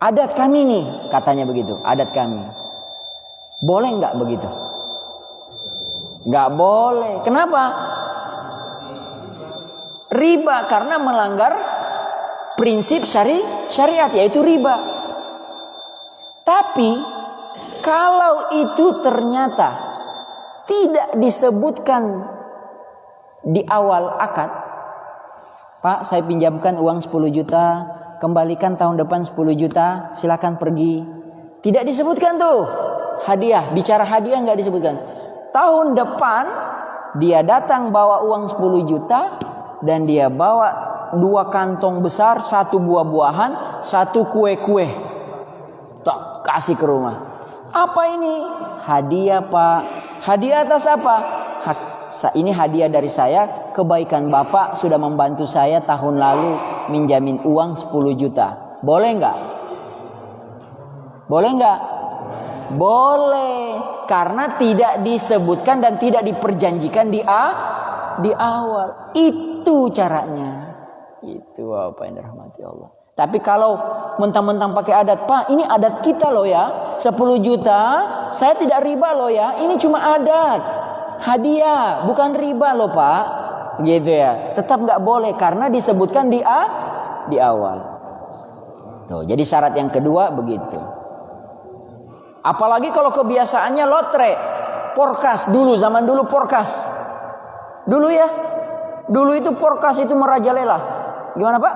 adat kami nih, katanya begitu, adat kami. Boleh nggak begitu? Nggak boleh. Kenapa? Riba, karena melanggar prinsip syariat, yaitu riba. Tapi kalau itu ternyata tidak disebutkan di awal akad, Pak, saya pinjamkan uang 10 juta, kembalikan tahun depan 10 juta, silakan pergi. Tidak disebutkan tuh hadiah, bicara hadiah nggak disebutkan. Tahun depan dia datang bawa uang 10 juta dan dia bawa 2 kantong besar, 1 buah-buahan, 1 kue-kue. Tak kasih ke rumah. Apa ini? Hadiah, Pak. Hadiah atas apa? Ini hadiah dari saya. Kebaikan Bapak sudah membantu saya tahun lalu minjamin uang 10 juta. Boleh nggak? Boleh nggak? Boleh. Karena tidak disebutkan dan tidak diperjanjikan di awal. Itu caranya. Itu apa yang dirahmati Allah. Tapi kalau mentang-mentang pakai adat, Pak, ini adat kita loh ya, 10 juta, saya tidak riba loh ya, ini cuma adat, hadiah, bukan riba loh Pak, gitu ya. Tetap nggak boleh karena disebutkan di awal. Tuh, jadi syarat yang kedua begitu. Apalagi kalau kebiasaannya lotre, porkas dulu, zaman dulu porkas, dulu ya, dulu itu porkas itu merajalela. Gimana Pak?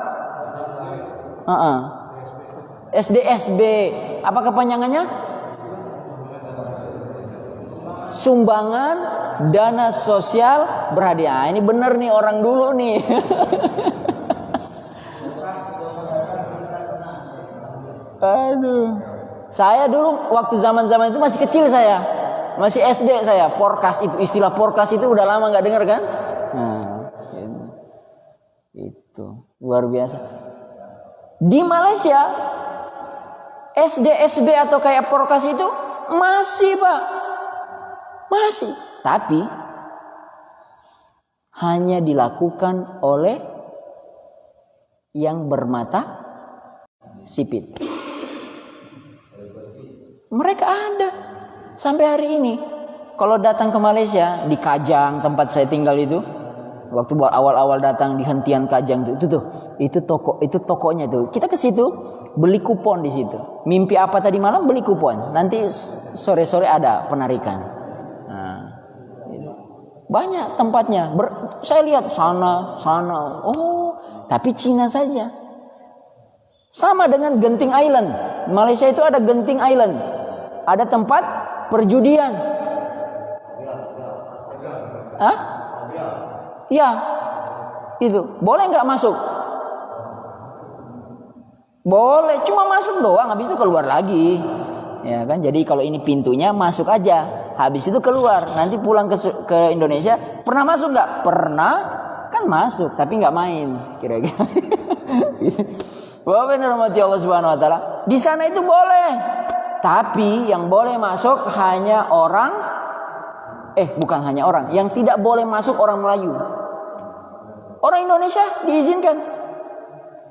SDSB. Apa kepanjangannya? Sumbangan dana sosial berhadiah. Ini benar nih orang dulu nih. Aduh. Saya dulu waktu zaman-zaman itu masih kecil saya. Masih SD saya. Porkas itu, istilah porkas itu udah lama nggak dengar kan? Itu luar biasa. Di Malaysia SDSB atau kayak porkas itu masih Pak, masih. Tapi hanya dilakukan oleh yang bermata sipit. Mereka ada sampai hari ini. Kalau datang ke Malaysia di Kajang tempat saya tinggal itu, waktu awal-awal datang di hentian Kajang itu tokonya tuh. Kita ke situ beli kupon di situ. Mimpi apa tadi malam beli kupon. Nanti sore-sore ada penarikan. Nah, banyak tempatnya. Saya lihat sana. Oh, tapi Cina saja. Sama dengan Genting Island. Malaysia itu ada Genting Island. Ada tempat perjudian. Hah? Ya, itu boleh nggak masuk? Boleh, cuma masuk doang, habis itu keluar lagi, ya kan? Jadi kalau ini pintunya masuk aja, habis itu keluar. Nanti pulang ke Indonesia, pernah masuk nggak? Pernah, kan masuk, tapi nggak main, kira-kira. Wa rahmati Allah Subhanahu Wa Taala. Di sana itu boleh, tapi yang boleh masuk hanya orang, bukan hanya orang, yang tidak boleh masuk orang Melayu. Orang Indonesia diizinkan.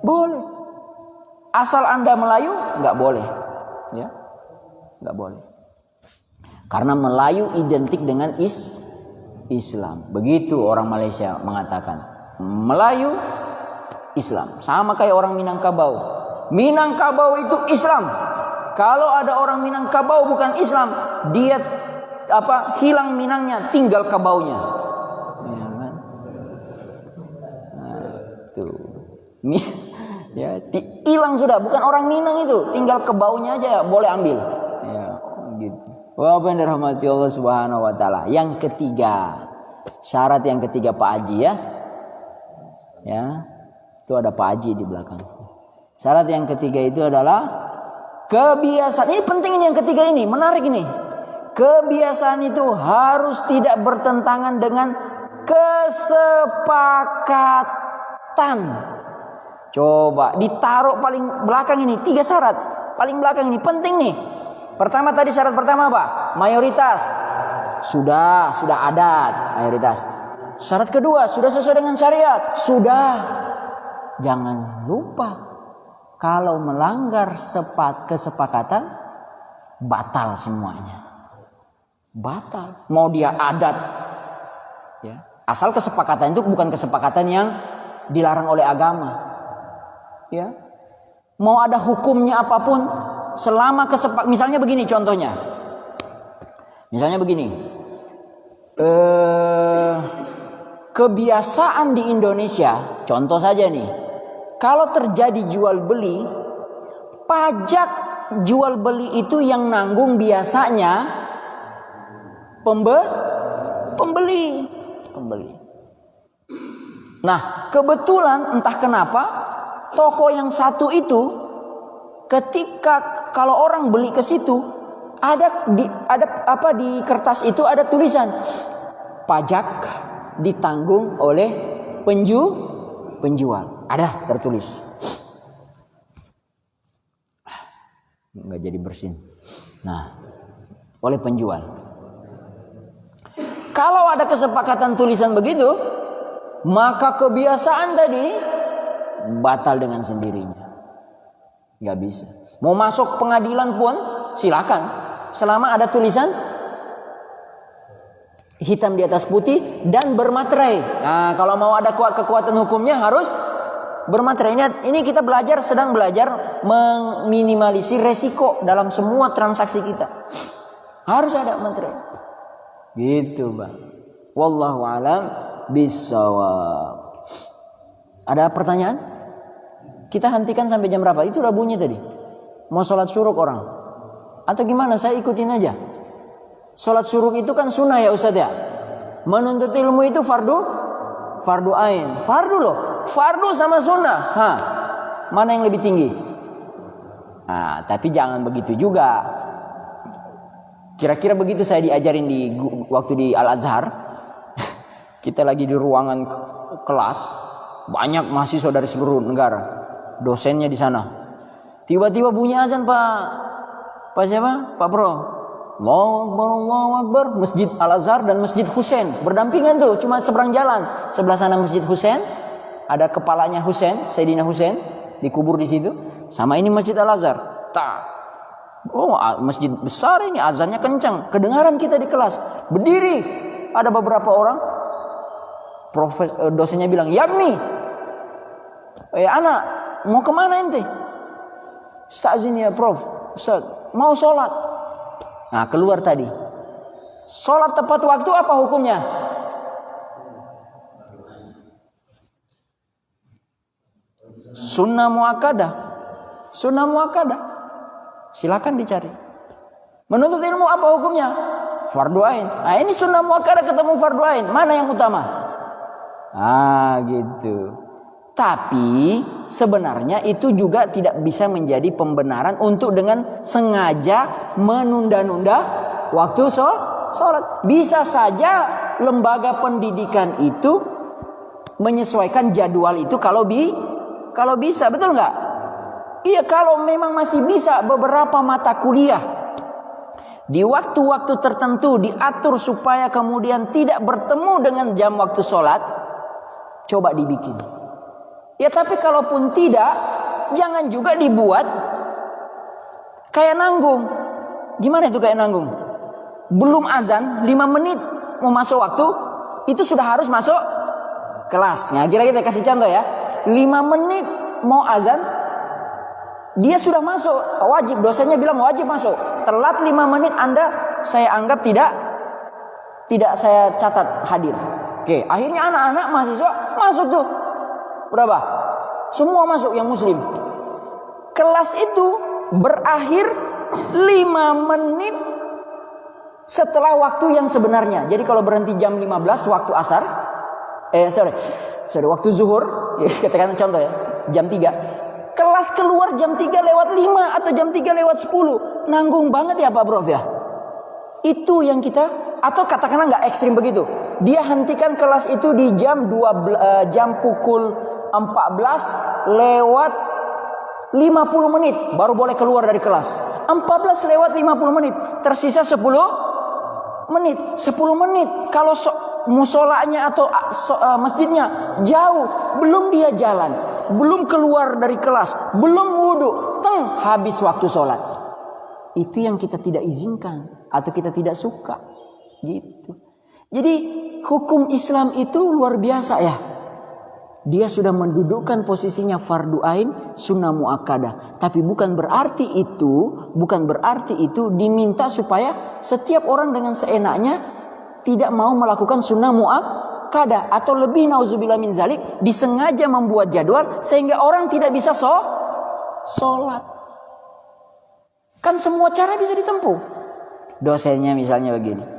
Boleh. Asal Anda Melayu, nggak boleh. Ya, nggak boleh. Karena Melayu identik dengan Islam. Begitu orang Malaysia mengatakan. Melayu, Islam. Sama kayak orang Minangkabau. Minangkabau itu Islam. Kalau ada orang Minangkabau bukan Islam, dia hilang Minangnya, tinggal kabaunya. Ya kan? Nah, tuh. Ya, hilang sudah, bukan orang Minang itu, tinggal kebaunya aja boleh ambil. Ya, gitu. Wa yang dirahmati Allah Subhanahu wa taala. Yang ketiga, syarat yang ketiga Pak Haji ya. Ya. Itu ada Pak Haji di belakang. Syarat yang ketiga itu adalah kebiasaan. Ini penting ini yang ketiga ini, menarik ini. Kebiasaan itu harus tidak bertentangan dengan kesepakatan. Coba ditaruh paling belakang ini, 3 syarat. Paling belakang ini penting nih. Pertama tadi syarat pertama apa? Mayoritas. Sudah adat, mayoritas. Syarat kedua, sudah sesuai dengan syariat. Sudah. Jangan lupa kalau melanggar kesepakatan batal semuanya. Batal. Mau dia adat. Ya. Asal kesepakatan itu bukan kesepakatan yang dilarang oleh agama. Ya, mau ada hukumnya apapun, selama misalnya begini contohnya, kebiasaan di Indonesia, contoh saja nih, kalau terjadi jual beli, pajak jual beli itu yang nanggung biasanya pembeli. Nah, kebetulan entah kenapa toko yang satu itu ketika kalau orang beli ke situ ada di kertas itu ada tulisan pajak ditanggung oleh penjual. Ada tertulis. Enggak jadi bersin. Nah, oleh penjual. Kalau ada kesepakatan tulisan begitu, maka kebiasaan tadi batal dengan sendirinya. Gak bisa. Mau masuk pengadilan pun silakan. Selama ada tulisan hitam di atas putih dan bermaterai. Nah, kalau mau ada kekuatan hukumnya harus bermaterai. Ini kita sedang belajar meminimalisir resiko dalam semua transaksi kita. Harus ada materai. Gitu, Bang. Wallahu a'lam bishawab. Ada pertanyaan? Kita hentikan sampai jam berapa? Itu udah bunyi tadi. Mau sholat syuruk orang? Atau gimana? Saya ikutin aja. Sholat syuruk itu kan sunnah ya Ustaz ya. Menuntut ilmu itu fardu ain. Fardu loh. Fardu sama sunnah. Mana yang lebih tinggi? Nah, tapi jangan begitu juga. Kira-kira begitu saya diajarin waktu di Al-Azhar. Kita lagi di ruangan kelas. Banyak mahasiswa dari seluruh negara. Dosennya di sana. Tiba-tiba bunyi azan Pak siapa? Pak Pro. Allahu Akbar. Masjid Al-Azhar dan Masjid Husain berdampingan tuh, cuma seberang jalan. Sebelah sana Masjid Husain, ada kepalanya Husain, Sayyidina Husain dikubur di situ. Sama ini Masjid Al-Azhar. Masjid besar ini, azannya kencang. Kedengaran kita di kelas. Berdiri ada beberapa orang. Dosennya bilang, "Yabni, anak, mau kemana ente?" "Ustazin ya Prof, Ustaz, mau sholat." Nah, keluar tadi. Sholat tepat waktu apa hukumnya? Sunnah muakkadah. Silakan dicari. Menuntut ilmu apa hukumnya? Fardu ain. Nah, ini sunnah muakkadah ketemu fardu ain. Mana yang utama? Gitu. Tapi sebenarnya itu juga tidak bisa menjadi pembenaran untuk dengan sengaja menunda-nunda waktu sholat. Bisa saja lembaga pendidikan itu menyesuaikan jadwal itu kalau bisa, betul nggak? Iya, kalau memang masih bisa beberapa mata kuliah di waktu-waktu tertentu diatur supaya kemudian tidak bertemu dengan jam waktu sholat. Coba dibikin. Ya tapi kalaupun tidak, jangan juga dibuat kayak nanggung. Gimana itu kayak nanggung? Belum azan 5 menit mau masuk waktu, itu sudah harus masuk kelas. Nah, kira-kira kasih contoh ya. 5 menit mau azan, dia sudah masuk, wajib. Dosennya bilang wajib masuk. Telat 5 menit Anda, saya anggap tidak saya catat hadir. Oke, akhirnya anak-anak mahasiswa masuk tuh. Berapa? Semua masuk yang muslim. Kelas itu berakhir 5 menit setelah waktu yang sebenarnya. Jadi kalau berhenti jam 15 waktu asar, waktu zuhur, ya, katakan contoh ya, jam 3. Kelas keluar jam 3 lewat 5 atau jam 3 lewat 10. Nanggung banget ya Pak Prof ya. Itu yang kita, atau katakanlah nggak ekstrim begitu. Dia hentikan kelas itu di jam pukul 14 lewat 50 menit baru boleh keluar dari kelas. 14 lewat 50 menit, tersisa 10 menit. 10 menit kalau musolanya atau masjidnya jauh, belum dia jalan, belum keluar dari kelas, belum wudhu, habis waktu sholat. Itu yang kita tidak izinkan atau kita tidak suka gitu. Jadi hukum Islam itu luar biasa ya. Dia sudah mendudukkan posisinya fardu ain, sunnah muakkadah. Tapi bukan berarti itu diminta supaya setiap orang dengan seenaknya tidak mau melakukan sunnah muakkadah, atau lebih nauzubillah min zalik, disengaja membuat jadwal sehingga orang tidak bisa sholat. Kan semua cara bisa ditempuh. Dosennya misalnya begini.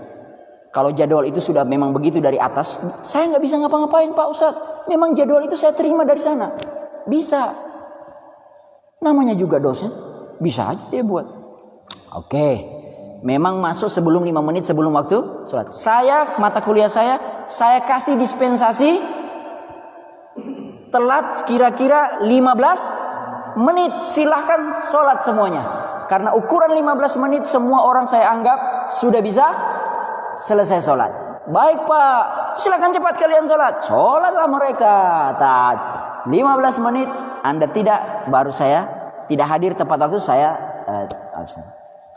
Kalau jadwal itu sudah memang begitu dari atas, saya nggak bisa ngapa-ngapain Pak Ustadz. Memang jadwal itu saya terima dari sana. Bisa. Namanya juga dosen. Bisa aja dia buat. Oke. Memang masuk sebelum 5 menit sebelum waktu sholat. Mata kuliah saya kasih dispensasi telat kira-kira 15 menit. Silahkan sholat semuanya. Karena ukuran 15 menit semua orang saya anggap sudah bisa selesai sholat. Baik Pak, silakan cepat kalian sholat. Sholatlah mereka. 15 menit Anda tidak, baru saya tidak hadir tepat waktu, saya absen.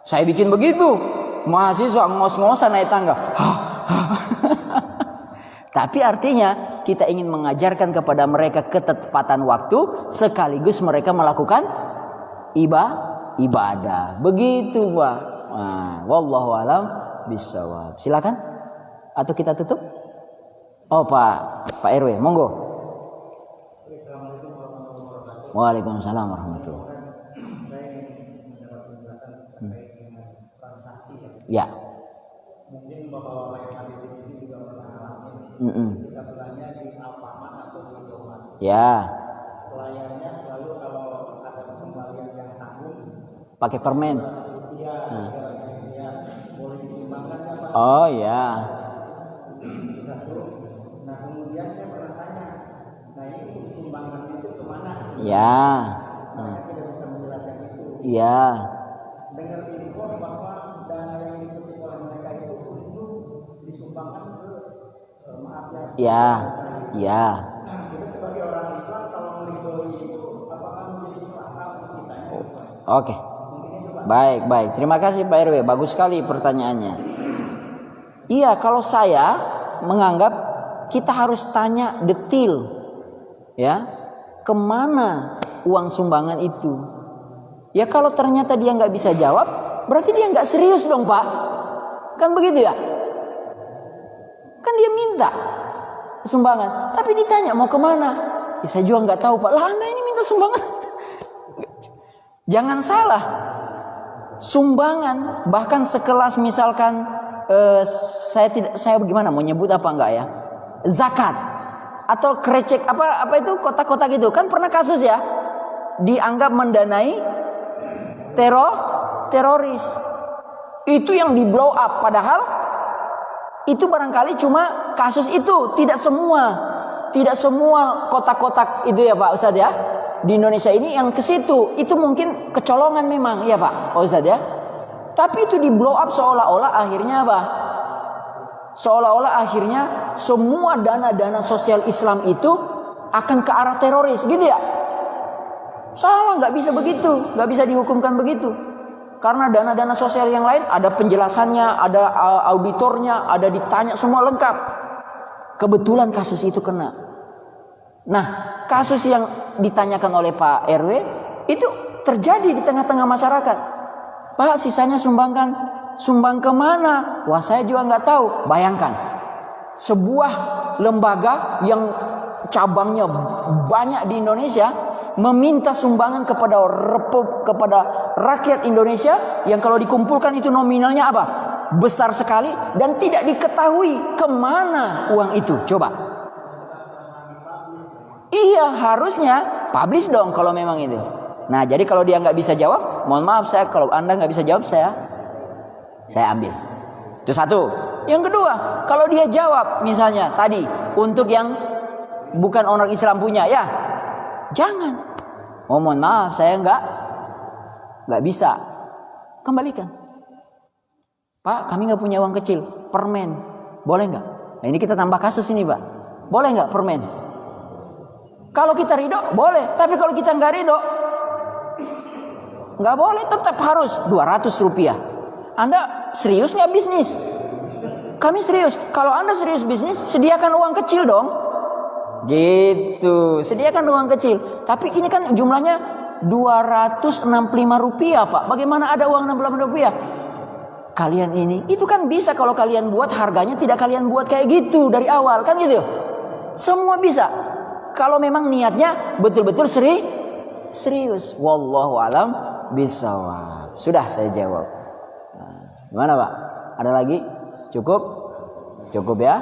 Saya bikin begitu. Mahasiswa ngos-ngosan naik tangga. Tapi artinya kita ingin mengajarkan kepada mereka ketepatan waktu, sekaligus mereka melakukan ibadah. Begitu Pak. Nah, wallahu a'lam bishawab. Silakan. Atau kita tutup? Oh Pak RW, monggo. Waalaikumsalam warahmatullahi wabarakatuh. Ya. Mungkin Bapak yang hadir di sini juga pernah alami. Kita belanja di Alfamart atau di Indomaret. Ya. Pelayannya selalu kalau ada pengembalian yang tanggung pakai permen. Iya, boleh disumbangkan kan Pak? Oh ya. Satu. Nah kemudian saya pernah tanya, nah ini sumbangan itu kemana? Ya. Mereka tidak bisa menjelaskan itu. Iya. Dengar info bahwa dana yang dikutip oleh mereka itu untuk disumbangkan ke Ya. Ya. Nah, kita sebagai orang Islam kalau meridhoi itu apakah menjadi celaka untuk kita? Oke. Baik. Terima kasih Pak RW. Bagus sekali pertanyaannya. Iya, kalau saya menganggap kita harus tanya detail, ya, kemana uang sumbangan itu. Ya kalau ternyata dia nggak bisa jawab, berarti dia nggak serius dong Pak. Kan begitu ya? Kan dia minta sumbangan, tapi ditanya mau kemana? Ya, saya juga nggak tahu Pak. Lah Anda ini minta sumbangan. Jangan salah. Sumbangan bahkan sekelas misalkan saya bagaimana mau nyebut apa enggak ya? Zakat atau krecek apa itu kotak-kotak gitu. Kan pernah kasus ya? Dianggap mendanai teroris. Itu yang di blow up, padahal itu barangkali cuma kasus itu, tidak semua kotak-kotak itu ya Pak Ustadz ya. Di Indonesia ini yang ke situ, itu mungkin kecolongan memang, ya Pak Ustadz ya. Tapi itu di blow up seolah-olah akhirnya apa? Seolah-olah akhirnya semua dana-dana sosial Islam itu akan ke arah teroris, gitu ya? Salah, nggak bisa begitu, nggak bisa dihukumkan begitu. Karena dana-dana sosial yang lain ada penjelasannya, ada auditornya, ada ditanya semua lengkap. Kebetulan kasus itu kena. Nah, kasus yang ditanyakan oleh Pak RW itu terjadi di tengah-tengah masyarakat. Pak, sisanya sumbangkan, sumbang kemana? Wah, saya juga nggak tahu. Bayangkan, sebuah lembaga yang cabangnya banyak di Indonesia meminta sumbangan kepada rakyat Indonesia yang kalau dikumpulkan itu nominalnya apa? Besar sekali dan tidak diketahui kemana uang itu. Coba. Iya, harusnya publish dong kalau memang itu. Nah, jadi kalau dia nggak bisa jawab, mohon maaf kalau Anda nggak bisa jawab, saya ambil. Itu satu. Yang kedua, kalau dia jawab misalnya tadi untuk yang bukan orang Islam punya, ya jangan. Oh, mohon maaf, saya nggak bisa. Kembalikan. Pak, kami nggak punya uang kecil. Permen, boleh nggak? Nah, ini kita tambah kasus ini, Pak. Boleh nggak permen? Kalau kita ridho, boleh. Tapi kalau kita nggak ridho, nggak boleh. Tetap harus 200 rupiah. Anda serius nggak bisnis? Kami serius. Kalau Anda serius bisnis, sediakan uang kecil dong. Gitu, sediakan uang kecil. Tapi ini kan jumlahnya 265 rupiah, Pak. Bagaimana ada uang 65 rupiah? Kalian ini, itu kan bisa kalau kalian buat harganya tidak kalian buat kayak gitu dari awal, kan gitu. Semua bisa. Kalau memang niatnya betul-betul serius. Wallahu alam bisawab. Sudah saya jawab. Nah, gimana, Pak? Ada lagi? Cukup? Cukup ya?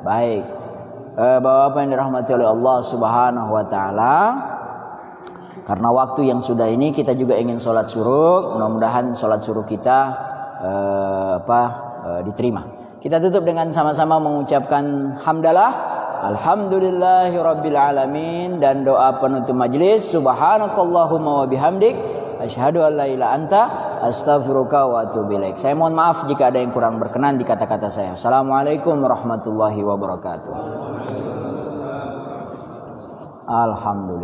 Baik. Bapak-bapak yang dirahmati oleh Allah Subhanahu wa taala, karena waktu yang sudah ini kita juga ingin sholat syuruk. Mudah-mudahan sholat syuruk kita diterima. Kita tutup dengan sama-sama mengucapkan hamdalah, alhamdulillahirabbil alamin, dan doa penutup majelis, subhanakallahumma wa bihamdik asyhadu an la ilaha anta astaghfiruka wa atubu ilaik. Saya mohon maaf jika ada yang kurang berkenan di kata-kata saya. Assalamualaikum warahmatullahi wabarakatuh. Alhamdulillah.